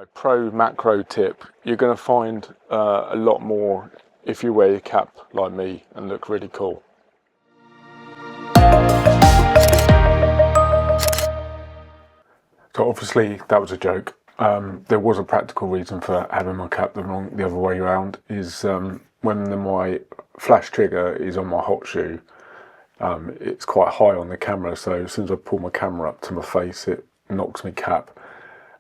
Pro macro tip, you're going to find a lot more if you wear your cap like me and look really cool. So obviously that was a joke. There was a practical reason for having my cap the other way around, is when my flash trigger is on my hot shoe, it's quite high on the camera, so as soon as I pull my camera up to my face it knocks me cap.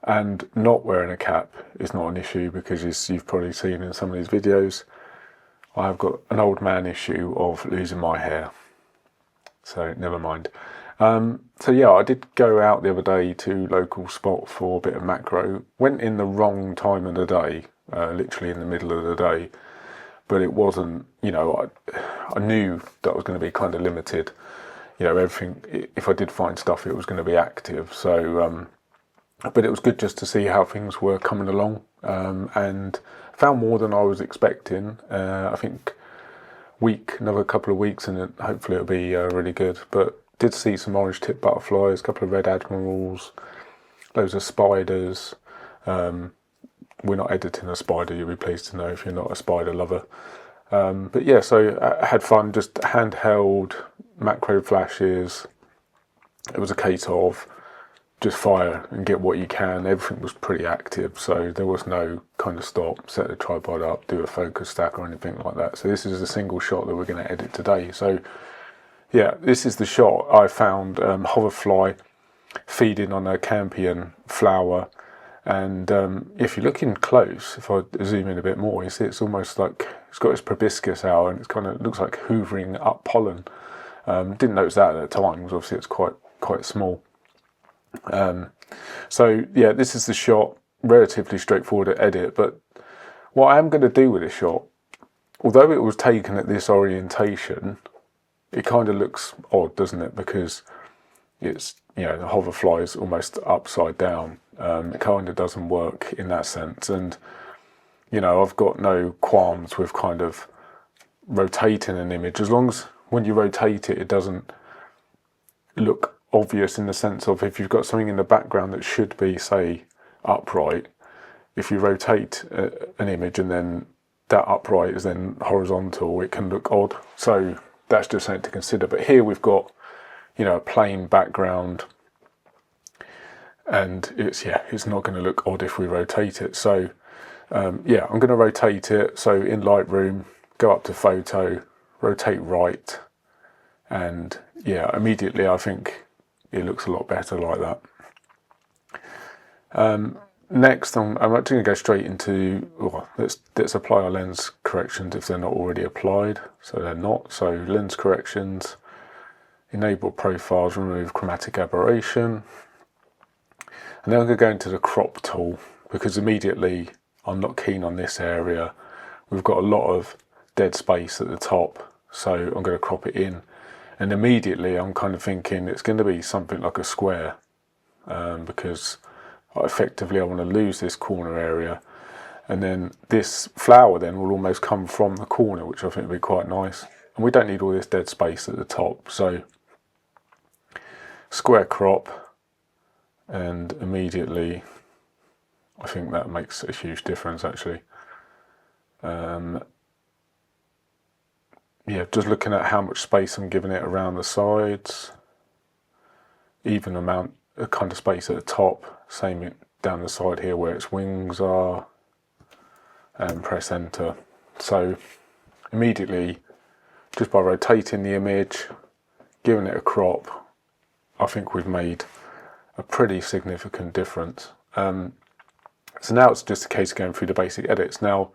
And not wearing a cap is not an issue because, as you've probably seen in some of these videos, I've got an old man issue of losing my hair, so never mind. So yeah, I did go out the other day to local spot for a bit of macro. Went in the wrong time of the day, literally in the middle of the day, but it wasn't, I knew that I was going to be kind of limited. Everything, if I did find stuff, it was going to be active. So, but it was good just to see how things were coming along, and found more than I was expecting. I think another couple of weeks, and hopefully it'll be really good. But did see some orange tip butterflies, a couple of red admirals, loads of spiders. We're not editing a spider, you'll be pleased to know if you're not a spider lover. But yeah, so I had fun, just handheld macro flashes. It was a case of just fire and get what you can. Everything was pretty active, so there was no kind of stop, set the tripod up, do a focus stack or anything like that. So this is a single shot that we're going to edit today. So yeah, this is the shot I found Hoverfly feeding on a campion flower. And if you're looking close, if I zoom in a bit more, you see it's almost like it's got its proboscis out, and it's kind of looks like hoovering up pollen. Didn't notice that at the time because obviously it's quite small. So yeah, this is the shot. Relatively straightforward to edit, but what I am going to do with this shot, although it was taken at this orientation, it kind of looks odd, doesn't it? Because it's, the hoverfly is almost upside down. It kind of doesn't work in that sense, and I've got no qualms with kind of rotating an image, as long as when you rotate it, it doesn't look obvious in the sense of, if you've got something in the background that should be, say, upright, if you rotate an image and then that upright is then horizontal, it can look odd. So that's just something to consider. But here we've got, a plain background, and it's not going to look odd if we rotate it. So yeah, I'm going to rotate it. So in Lightroom, go up to photo, rotate right, and yeah, immediately I think it looks a lot better like that. Next, I'm actually going to go straight into, let's apply our lens corrections if they're not already applied. So they're not. So lens corrections, enable profiles, remove chromatic aberration. And then I'm going to go into the crop tool, because immediately I'm not keen on this area. We've got a lot of dead space at the top, so I'm going to crop it in. And immediately I'm kind of thinking it's going to be something like a square, because effectively I want to lose this corner area, and then this flower then will almost come from the corner, which I think would be quite nice. And we don't need all this dead space at the top, so square crop, and immediately I think that makes a huge difference actually. Yeah, just looking at how much space I'm giving it around the sides, even amount of kind of space at the top, same down the side here where its wings are, and press enter. So immediately, just by rotating the image, giving it a crop, I think we've made a pretty significant difference. So now it's just a case of going through the basic edits. Now,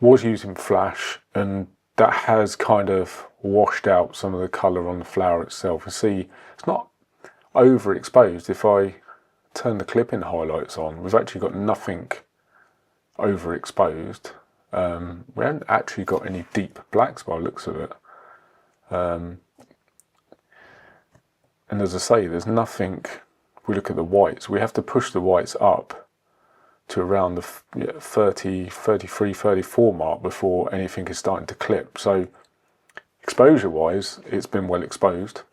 was using flash, and that has kind of washed out some of the colour on the flower itself. You see, it's not overexposed. If I turn the clip-in highlights on, we've actually got nothing overexposed. We haven't actually got any deep blacks by the looks of it. And as I say, there's nothing, if we look at the whites, we have to push the whites up to around the 30, 33, 34 mark before anything is starting to clip. So exposure wise, it's been well exposed.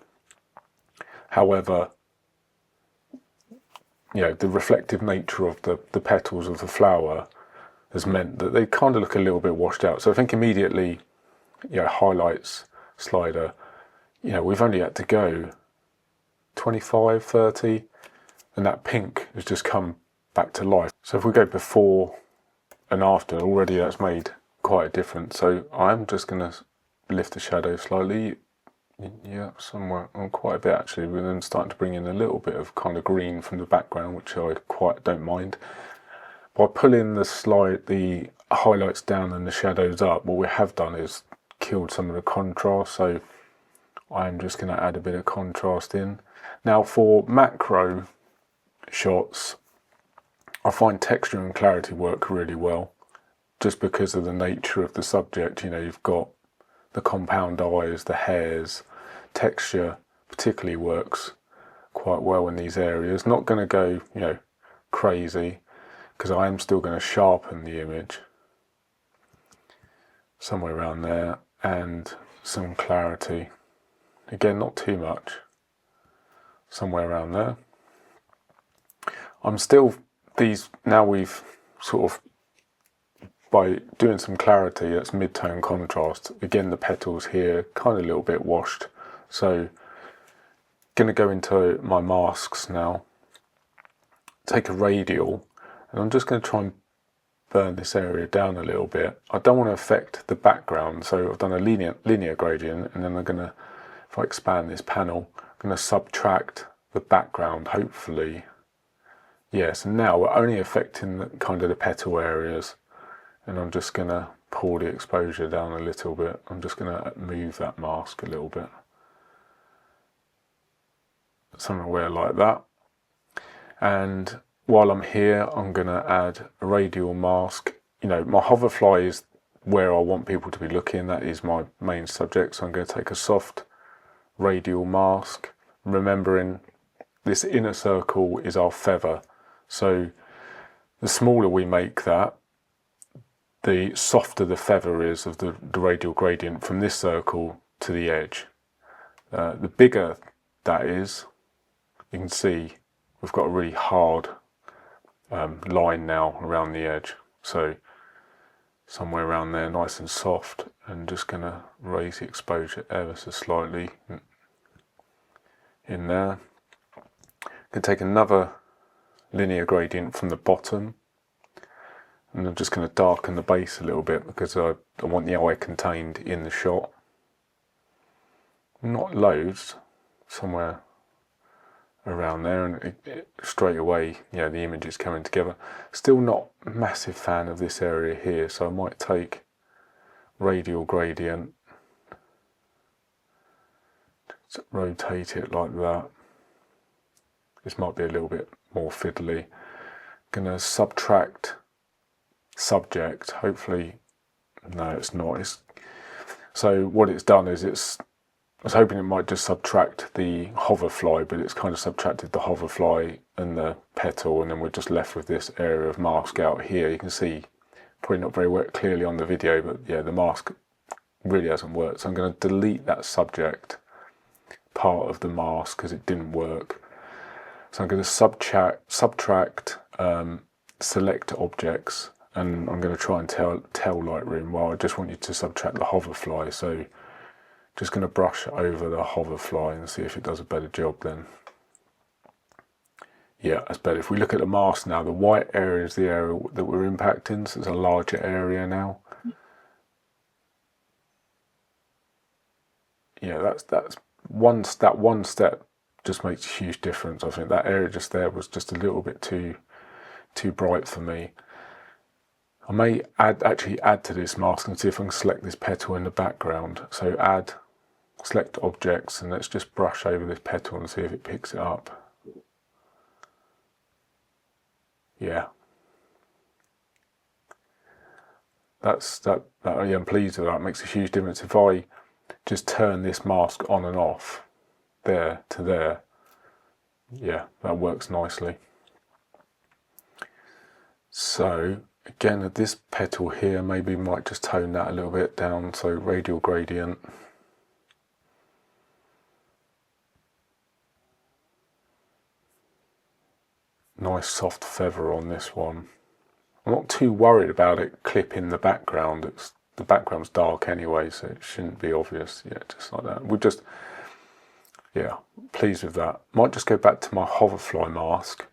However, you know, the reflective nature of the petals of the flower has meant that they kind of look a little bit washed out. So I think immediately, you know, highlights slider, you know, we've only had to go 25, 30, and that pink has just come back to life. So if we go before and after, already that's made quite a difference. So I'm just going to lift the shadow slightly. Yeah, somewhere, quite a bit actually. We're then starting to bring in a little bit of kind of green from the background, which I quite don't mind. By pulling the highlights down and the shadows up, what we have done is killed some of the contrast. So I'm just going to add a bit of contrast in. Now for macro shots, I find texture and clarity work really well, just because of the nature of the subject. You know, you've got the compound eyes, the hairs. Texture particularly works quite well in these areas. Not going to go, you know, crazy, because I am still going to sharpen the image somewhere around there, and some clarity. Again, not too much. Somewhere around there. I'm still, now we've sort of, by doing some clarity, that's mid-tone contrast. Again, the petals here, kind of a little bit washed. So, going to go into my masks now. Take a radial, and I'm just going to try and burn this area down a little bit. I don't want to affect the background, so I've done a linear gradient, and then I'm going to, if I expand this panel, I'm going to subtract the background, hopefully. Yes, and now we're only affecting the, kind of the petal areas, and I'm just going to pull the exposure down a little bit. I'm just going to move that mask a little bit. Somewhere like that. And while I'm here, I'm going to add a radial mask. You know, my hoverfly is where I want people to be looking. That is my main subject. So I'm going to take a soft radial mask, remembering this inner circle is our feather. So the smaller we make that, the softer the feather is of the radial gradient from this circle to the edge. The bigger that is, you can see we've got a really hard line now around the edge. So somewhere around there, nice and soft, and just going to raise the exposure ever so slightly in there. Going to take another linear gradient from the bottom, and I'm just going to darken the base a little bit because I want the eye contained in the shot. Not loads, somewhere around there, and straight away, yeah, the image is coming together. Still not a massive fan of this area here, so I might take radial gradient, rotate it like that. This might be a little bit more fiddly. Gonna subtract subject, hopefully, no it's not. So what it's done is I was hoping it might just subtract the hoverfly, but it's kind of subtracted the hoverfly and the petal, and then we're just left with this area of mask out here. You can see, probably not very clearly on the video, but yeah, the mask really hasn't worked. So I'm going to delete that subject part of the mask because it didn't work. So I'm going to subtract select objects, and I'm going to try and tell Lightroom, well, I just want you to subtract the hoverfly. So just going to brush over the hoverfly and see if it does a better job then. Yeah, that's better. If we look at the mask now, the white area is the area that we're impacting, so it's a larger area now. Yeah, that one step just makes a huge difference. I think that area just there was just a little bit too bright for me. I may actually add to this mask and see if I can select this petal in the background. So add, select objects, and let's just brush over this petal and see if it picks it up. Yeah. Yeah, I'm pleased with that. It makes a huge difference. If I just turn this mask on and off, there to there, yeah, that works nicely. So again, at this petal here, maybe might just tone that a little bit down. So radial gradient. nice soft feather on this one. I'm not too worried about it clipping the background. The background's dark anyway, so it shouldn't be obvious. Yeah, just like that. We'll just, yeah, pleased with that. Might just go back to my Hoverfly mask.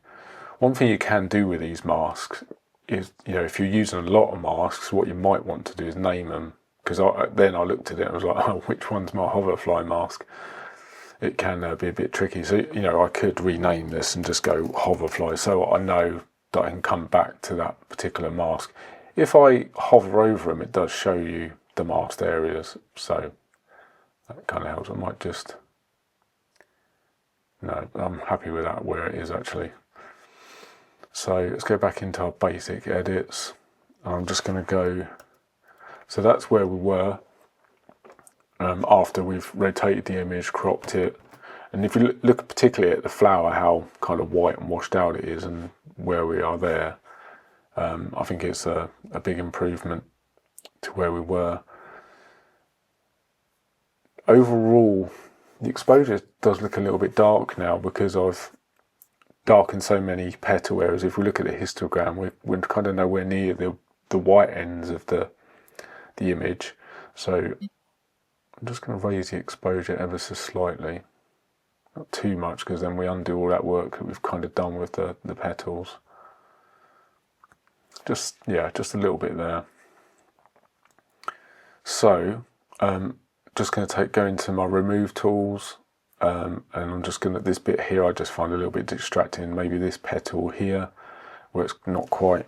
One thing you can do with these masks is, you know, if you're using a lot of masks, what you might want to do is name them. Because then I looked at it and I was like, oh, which one's my Hoverfly mask? It can be a bit tricky. So, you know, I could rename this and just go Hoverfly, so I know that I can come back to that particular mask. If I hover over them, it does show you the masked areas, so that kind of helps. I might just, no, I'm happy with that where it is actually. So let's go back into our basic edits. I'm just going to go, so that's where we were after we've rotated the image, cropped it. And if you look particularly at the flower, how kind of white and washed out it is and where we are there, I think it's a big improvement to where we were. Overall, the exposure does look a little bit dark now because I've darkened so many petal areas. If we look at the histogram, we're kind of nowhere near the white ends of the image. So I'm just going to raise the exposure ever so slightly. Not too much, because then we undo all that work that we've kind of done with the petals. Just, yeah, just a little bit there. So, just going to go into my remove tools, and I'm just going to, this bit here I just find a little bit distracting. Maybe this petal here, where it's not quite,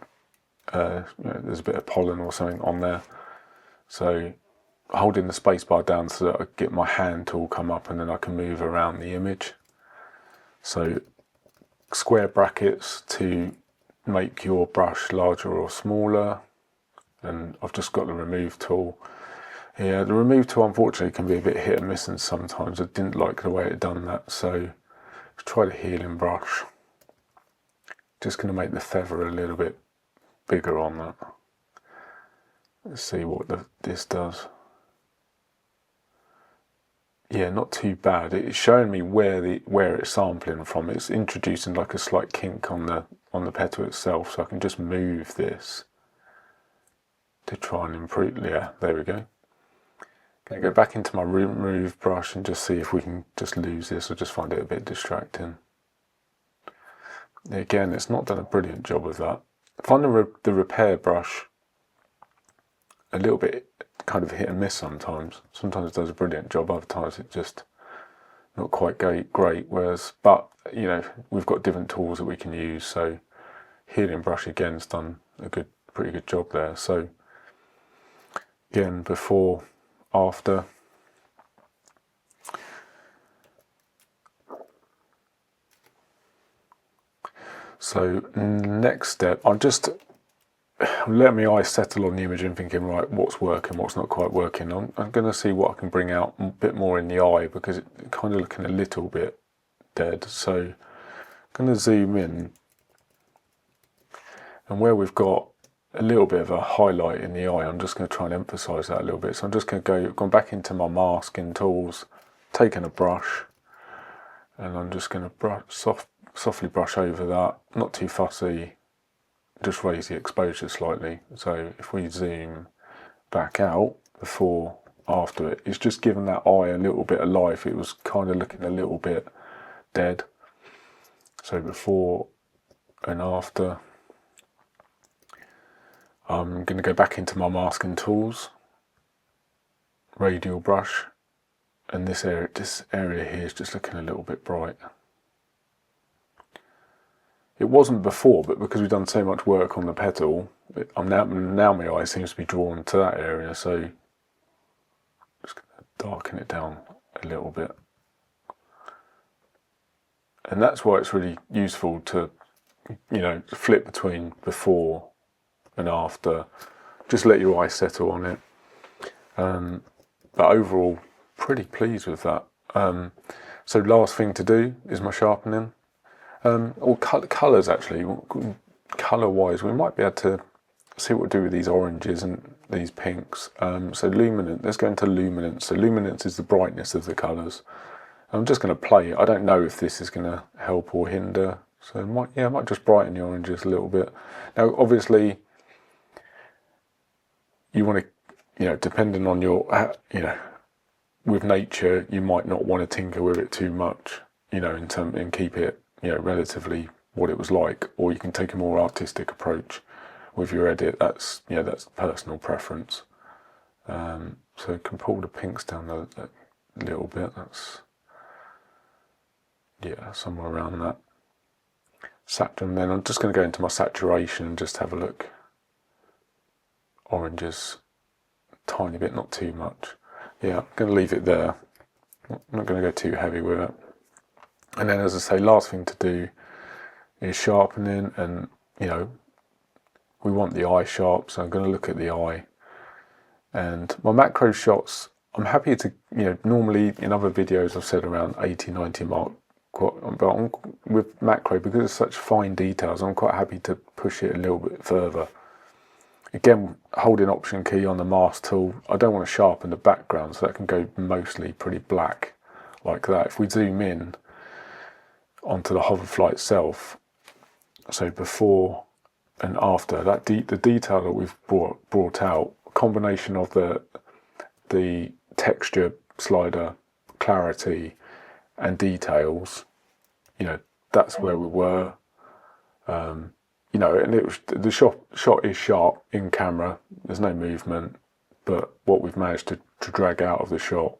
you know, there's a bit of pollen or something on there. So, holding the spacebar down so that I get my hand tool come up and then I can move around the image. So square brackets to make your brush larger or smaller, and I've just got the remove tool. Yeah, the remove tool unfortunately can be a bit hit and miss, and sometimes I didn't like the way it done that, so let's try the healing brush. Just going to make the feather a little bit bigger on that. Let's see what this does. Yeah, not too bad. It's showing me where it's sampling from. It's introducing like a slight kink on the petal itself, so I can just move this to try and improve. Yeah, there we go. Going to go back into my remove brush and just see if we can just lose this or just find it a bit distracting. Again, it's not done a brilliant job of that. I find the repair brush a little bit kind of hit and miss sometimes. Sometimes it does a brilliant job, other times it's just not quite great. Whereas, but you know, we've got different tools that we can use. So healing brush again's done a pretty good job there. So again, before, after. So next step, I'm just letting my eyes settle on the image and thinking, right, what's working, what's not quite working. I'm going to see what I can bring out a bit more in the eye, because it's kind of looking a little bit dead. So I'm going to zoom in, and where we've got a little bit of a highlight in the eye, I'm just going to try and emphasize that a little bit. So I'm just going to go back into my masking tools, taking a brush, and I'm just going to softly brush over that, not too fussy. Just raise the exposure slightly. So if we zoom back out, before, after it's just given that eye a little bit of life. It was kind of looking a little bit dead. So before and after. I'm going to go back into my masking tools, radial brush, and this area here is just looking a little bit bright. It wasn't before, but because we've done so much work on the petal, now my eye seems to be drawn to that area, so just going to darken it down a little bit. And that's why it's really useful to, you know, flip between before and after. Just let your eye settle on it. But overall, pretty pleased with that. So last thing to do is my sharpening. Or colours actually, colour-wise, we might be able to see what we do with these oranges and these pinks. So luminance, let's go into luminance. So luminance is the brightness of the colours. I'm just going to play it. I don't know if this is going to help or hinder. So I might just brighten the oranges a little bit. Now, obviously, you want to, depending on your, with nature, you might not want to tinker with it too much, and keep it, relatively what it was like, or you can take a more artistic approach with your edit. That's personal preference. So I can pull the pinks down a little bit. That's somewhere around that. Then I'm just going to go into my saturation and just have a look. Oranges, tiny bit, not too much. Yeah, I'm going to leave it there. I'm not going to go too heavy with it. And then, as I say, last thing to do is sharpening, and we want the eye sharp, so I'm going to look at the eye. And my macro shots, I'm happy to, normally in other videos I've said around 80, 90 mark, but with macro, because it's such fine details, I'm quite happy to push it a little bit further. Again, holding Option key on the mask tool, I don't want to sharpen the background, so that can go mostly pretty black like that. If we zoom in onto the Hoverfly itself, so before and after, that the detail that we've brought out, a combination of the texture slider, clarity and details, that's where we were. And it was, the shot is sharp in camera, there's no movement, but what we've managed to drag out of the shot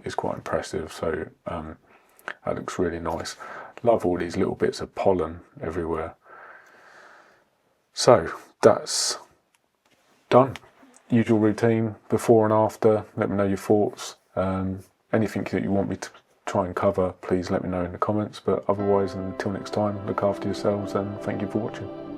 is quite impressive. So that looks really nice. Love all these little bits of pollen everywhere. So that's done. Usual routine, before and after. Let me know your thoughts. Anything that you want me to try and cover, please let me know in the comments. But otherwise, until next time, look after yourselves and thank you for watching.